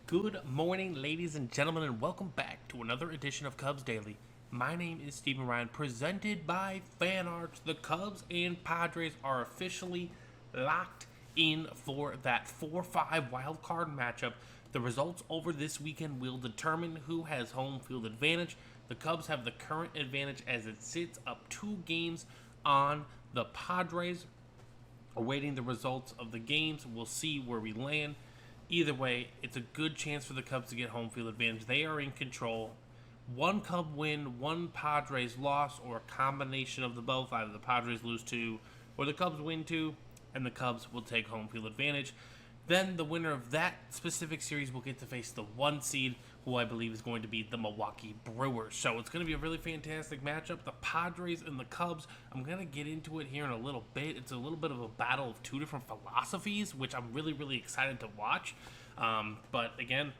Good morning, ladies and gentlemen, and welcome back to another edition of Cubs Daily. My name is Stephen Ryan, presented by Fan Arts. The Cubs and Padres are officially locked in for that 4-5 wild card matchup. The results over this weekend will determine who has home field advantage. The Cubs have the current advantage as it sits up 2 games on the Padres. Awaiting the results of the games, we'll see where we land. Either way, it's a good chance for the Cubs to get home field advantage. They are in control. One Cub win, one Padres loss, or a combination of the both. Either the Padres lose 2 or the Cubs win 2, and the Cubs will take home field advantage. Then the winner of that specific series will get to face the 1 seed, who I believe is going to be the Milwaukee Brewers. So it's going to be a really fantastic matchup. The Padres and the Cubs, I'm going to get into it here in a little bit. It's a little bit of a battle of 2 different philosophies, which I'm really, really excited to watch. But again,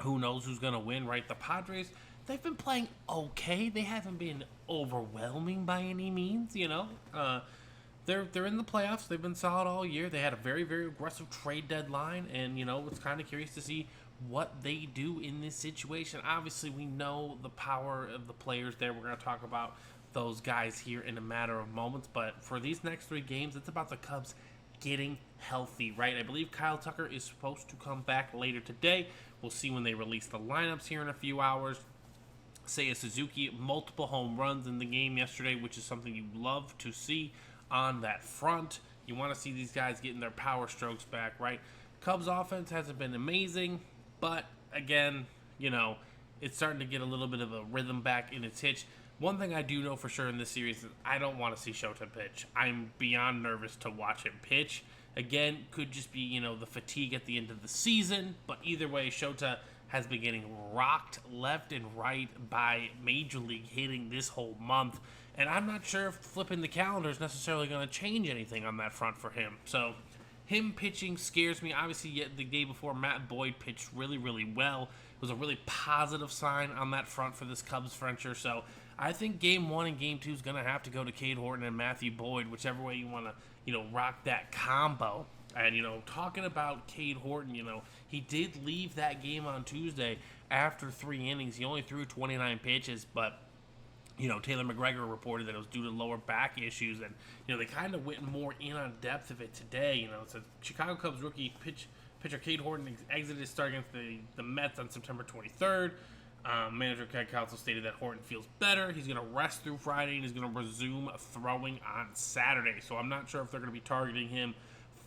who knows who's going to win, right? The Padres, they've been playing okay. They haven't been overwhelming by any means, They're in the playoffs. They've been solid all year. They had a very, very aggressive trade deadline, and it's kind of curious to see what they do in this situation. Obviously, we know the power of the players there. We're going to talk about those guys here in a matter of moments, but for these next 3 games, it's about the Cubs getting healthy, right? I believe Kyle Tucker is supposed to come back later today. We'll see when they release the lineups here in a few hours. Seiya Suzuki, multiple home runs in the game yesterday, which is something you love to see on that front. You want to see these guys getting their power strokes back, right? Cubs offense hasn't been amazing, but again, it's starting to get a little bit of a rhythm back in its hitch. One thing I do know for sure in this series is I don't want to see Shota pitch. I'm beyond nervous to watch him pitch. Again, could just be, the fatigue at the end of the season, but either way, Shota has been getting rocked left and right by Major League hitting this whole month. And I'm not sure if flipping the calendar is necessarily going to change anything on that front for him. So him pitching scares me. Obviously, the day before, Matt Boyd pitched really, really well. It was a really positive sign on that front for this Cubs venture. So I think Game 1 and Game 2 is going to have to go to Cade Horton and Matthew Boyd, whichever way you want to, rock that combo. And, talking about Cade Horton, he did leave that game on Tuesday after 3 innings. He only threw 29 pitches, but Taylor McGregor reported that it was due to lower back issues, and they kind of went more in on depth of it today. So Chicago Cubs rookie pitcher Cade Horton exited his start against the Mets on September 23rd. Manager Ken Council stated that Horton feels better. He's going to rest through Friday, and he's going to resume throwing on Saturday. So I'm not sure if they're going to be targeting him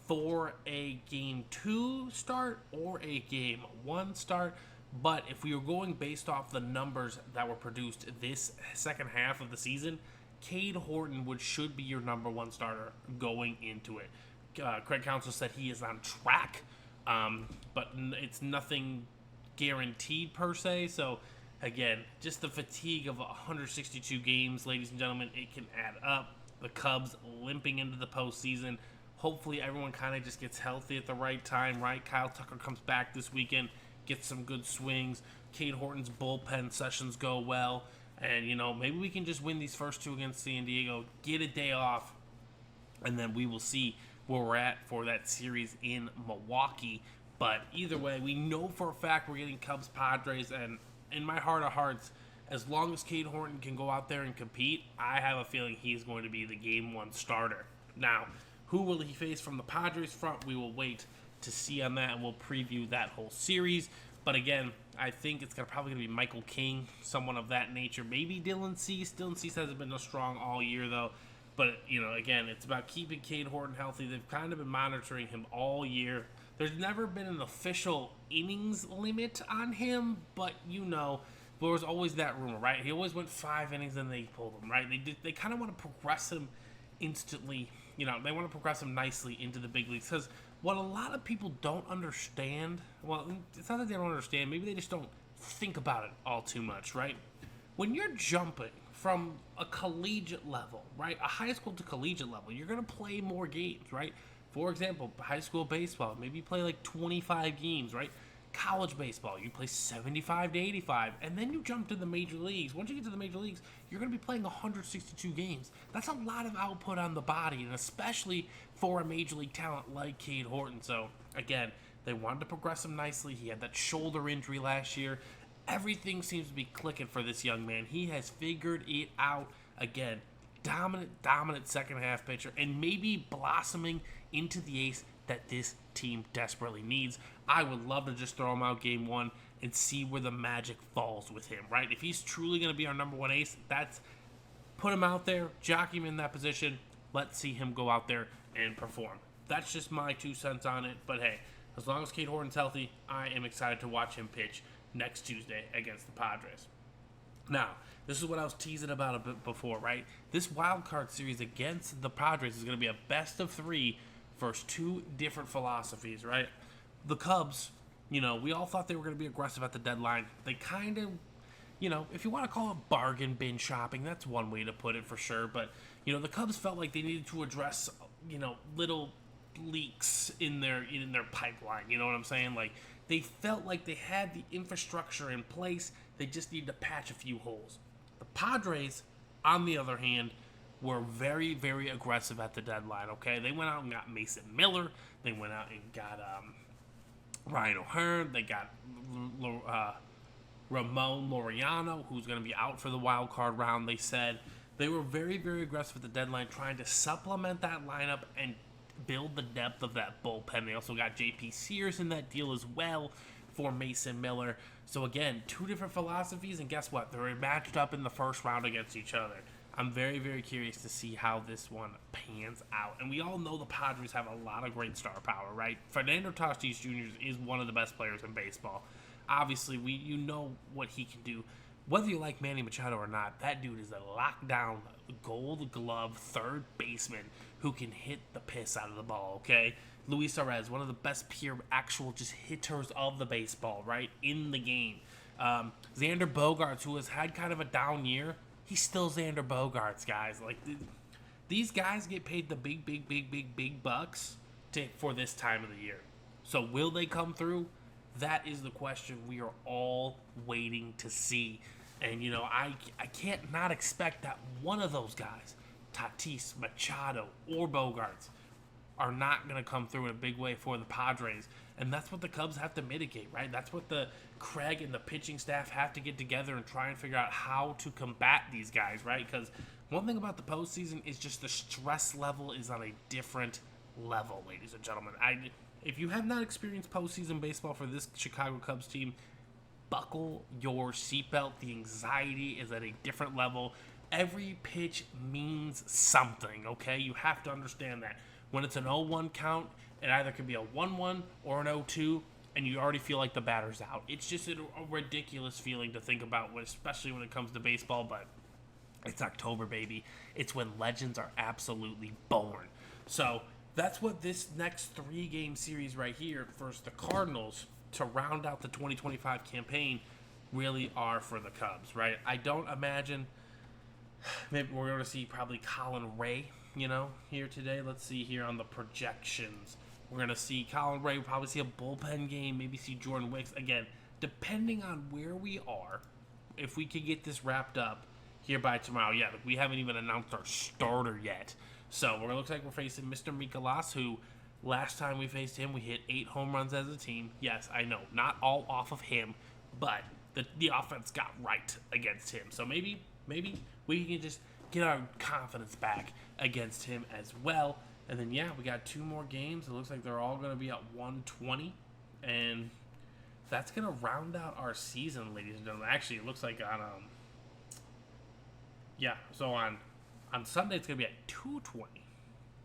for a Game 2 start or a Game 1 start. But if we were going based off the numbers that were produced this second half of the season, Cade Horton should be your number 1 starter going into it. Craig Counsell said he is on track, but it's nothing guaranteed per se. So again, just the fatigue of 162 games, ladies and gentlemen, it can add up. The Cubs limping into the postseason. Hopefully everyone kind of just gets healthy at the right time, right? Kyle Tucker comes back this weekend, gets some good swings. Cade Horton's bullpen sessions go well. And, maybe we can just win these first 2 against San Diego, get a day off, and then we will see where we're at for that series in Milwaukee. But either way, we know for a fact we're getting Cubs-Padres, and in my heart of hearts, as long as Cade Horton can go out there and compete, I have a feeling he's going to be the Game 1 starter. Now, who will he face from the Padres front? We will wait to see on that, and we'll preview that whole series. But again, I think it's probably going to be Michael King, someone of that nature. Maybe Dylan Cease. Dylan Cease hasn't been as strong all year, though. But, again, it's about keeping Cade Horton healthy. They've kind of been monitoring him all year. There's never been an official innings limit on him, but, there was always that rumor, right? He always went 5 innings and they pulled him, right? They kind of want to progress him instantly. They want to progress him nicely into the big leagues, because what a lot of people don't understand, well, it's not that they don't understand, maybe they just don't think about it all too much, right? When you're jumping from a collegiate level, right, a high school to collegiate level, you're going to play more games, right? For example, high school baseball, maybe you play like 25 games, right? College baseball, you play 75 to 85, and then you jump to the major leagues. Once you get to the major leagues, you're going to be playing 162 games. That's a lot of output on the body, and especially for a major league talent like Cade Horton. So, again, They wanted to progress him nicely. He had that shoulder injury last year. Everything seems to be clicking for this young man. He has figured it out again. Dominant second half pitcher, and maybe blossoming into the ace that this team desperately needs. I would love to just throw him out game one and see where the magic falls with him, right? If he's truly going to be our number one ace, put him out there, jockey him in that position. Let's see him go out there and perform. That's just my 2 cents on it. But hey, as long as Cade Horton's healthy, I am excited to watch him pitch next Tuesday against the Padres. Now, this is what I was teasing about a bit before, right? This wild card series against the Padres is going to be a best of 3 versus 2 different philosophies, right? The Cubs, we all thought they were going to be aggressive at the deadline. They kind of, if you want to call it bargain bin shopping, that's one way to put it for sure. But, the Cubs felt like they needed to address, little leaks in their pipeline. You know what I'm saying? Like, they felt like they had the infrastructure in place. They just needed to patch a few holes. The Padres, on the other hand, were very, very aggressive at the deadline, okay? They went out and got Mason Miller. They went out and got Ryan O'Hearn. They got Ramon Laureano, who's going to be out for the wild card round, they said. They were very, very aggressive at the deadline, trying to supplement that lineup and build the depth of that bullpen. They also got J.P. Sears in that deal as well for Mason Miller. So again, 2 different philosophies, and guess what? They're matched up in the first round against each other. I'm very, very curious to see how this one pans out. And we all know the Padres have a lot of great star power, right? Fernando Tatis Jr. is one of the best players in baseball. Obviously, you know what he can do. Whether you like Manny Machado or not, that dude is a lockdown gold glove third baseman who can hit the piss out of the ball, okay? Luis Arraez, one of the best pure actual just hitters of the baseball, right, in the game. Xander Bogaerts, who has had kind of a down year, he's still Xander Bogaerts, guys. Like, these guys get paid the big bucks for this time of the year. So will they come through? That is the question we are all waiting to see. And, I can't not expect that one of those guys, Tatis, Machado, or Bogaerts, are not going to come through in a big way for the Padres. And that's what the Cubs have to mitigate, right? That's what the Craig and the pitching staff have to get together and try and figure out how to combat these guys, right? Because one thing about the postseason is just the stress level is on a different level, ladies and gentlemen. If you have not experienced postseason baseball for this Chicago Cubs team, buckle your seatbelt. The anxiety is at a different level. Every pitch means something, okay? You have to understand that. When it's an 0-1 count, it either could be a 1-1 or an 0-2, and you already feel like the batter's out. It's just a ridiculous feeling to think about, especially when it comes to baseball, but it's October, baby. It's when legends are absolutely born. So that's what this next 3-game series right here versus the Cardinals to round out the 2025 campaign really are for the Cubs, right? I don't imagine maybe we're going to see probably Colin Ray, here today. Let's see here on the projections. We're going to see Colin Ray. We'll probably see a bullpen game, maybe see Jordan Wicks. Again, depending on where we are, if we could get this wrapped up here by tomorrow. Yeah, we haven't even announced our starter yet. So it looks like we're facing Mr. Mikolas, who last time we faced him, we hit 8 home runs as a team. Yes, I know, not all off of him, but the offense got right against him. So maybe we can just get our confidence back against him as well. And then, we got 2 more games. It looks like they're all going to be at 120. And that's going to round out our season, ladies and gentlemen. Actually, it looks like on Sunday it's going to be at 220.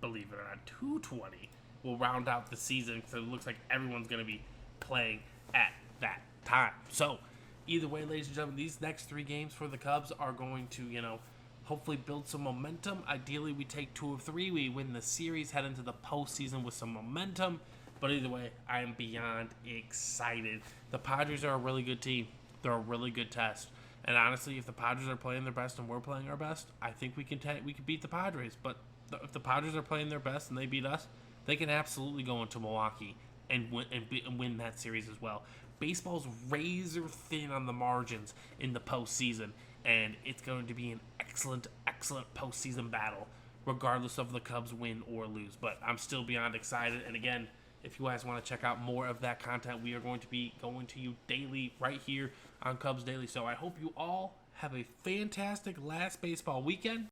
Believe it or not, 220 will round out the season. So it looks like everyone's going to be playing at that time. So either way, ladies and gentlemen, these next 3 games for the Cubs are going to, hopefully build some momentum. Ideally, we take 2 of 3. We win the series, head into the postseason with some momentum. But either way, I am beyond excited. The Padres are a really good team. They're a really good test. And honestly, if the Padres are playing their best and we're playing our best, I think we can beat the Padres. But if the Padres are playing their best and they beat us, they can absolutely go into Milwaukee and win that series as well. Baseball's razor thin on the margins in the postseason, and it's going to be an excellent postseason battle, regardless of the Cubs win or lose. But I'm still beyond excited. And again, If you guys want to check out more of that content, we are going to be going to you daily right here on Cubs Daily. So I hope you all have a fantastic last baseball weekend.